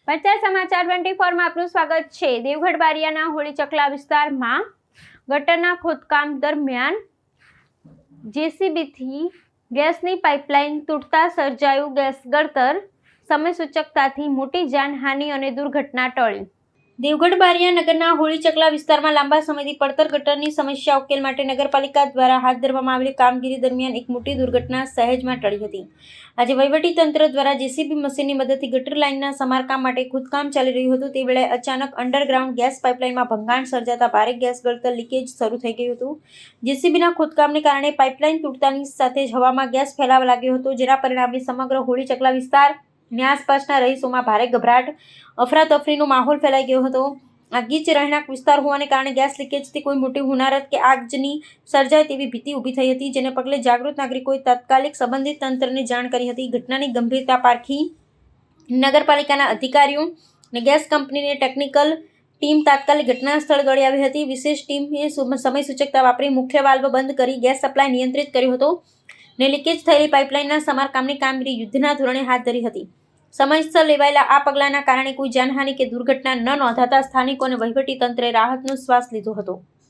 પચાસ સમાચાર 24 માં આપનું સ્વાગત છે। દેવગઢ બારિયાના હોળી ચકલા વિસ્તારમાં ગટરના ખોદકામ દરમિયાન જેસીબીથી ગેસની પાઇપલાઇન તૂટતા સર્જાયું ગેસ ગળતર। સમય સૂચકતાથી મોટી જાનહાનિ અને દુર્ઘટના ટળી। દેવગઢ બારિયા નગરના હોળી ચકલા વિસ્તારમાં લાંબા સમયથી પડતર ગટરની સમસ્યા ઉકેલ માટે નગરપાલિકા દ્વારા હાથ ધરવામાં આવેલી કામગીરી દરમિયાન એક મોટી દુર્ઘટના સહેજમાં ટળી હતી। આજે વહીવટી તંત્ર દ્વારા જેસીબી મશીનની મદદથી ગટર લાઇનના સમારકામ માટે ખોદકામ ચાલી રહ્યું હતું તે વેળાએ અચાનક અંડરગ્રાઉન્ડ ગેસ પાઇપલાઇનમાં ભંગાણ સર્જાતા ભારે ગેસ ગળતર લીકેજ શરૂ થઈ ગયું હતું। જેસીબીના ખોદકામને કારણે પાઇપલાઇન તૂટતાની સાથે જ હવામાં ગેસ ફેલાવા લાગ્યો હતો, જેના પરિણામે સમગ્ર હોળી ચકલા વિસ્તાર અને આસપાસના રહીશોમાં ભારે ગભરાટ, અફરાતફરીનો માહોલ ફેલાઈ ગયો હતો। આ ગીચ રહેણાંક વિસ્તાર હોવાને કારણે ગેસ લીકેજથી કોઈ મોટી હોનારત કે આગજની સર્જાય તેવી ભીતિ ઊભી થઈ હતી, જેને પગલે જાગૃત નાગરિકોએ તાત્કાલિક સંબંધિત તંત્રને જાણ કરી હતી। ઘટનાની ગંભીરતા પારખી નગરપાલિકાના અધિકારીઓ અને ગેસ કંપનીની ટેકનિકલ ટીમ તાત્કાલિક ઘટના સ્થળ દોડી આવી હતી। વિશેષ ટીમે સમય સૂચકતા વાપરી મુખ્ય વાલ્વ બંધ કરી ગેસ સપ્લાય નિયંત્રિત કર્યો હતો અને લીકેજ થયેલી પાઇપલાઇનના સમારકામની કામગીરી યુદ્ધના ધોરણે હાથ ધરી હતી। સમયસર લેવાયેલા આ પગલાંના કારણે કોઈ જાનહાનિ કે દુર્ઘટના ન નોંધાતા સ્થાનિકો અને વહીવટી તંત્રે રાહતનો શ્વાસ લીધો હતો।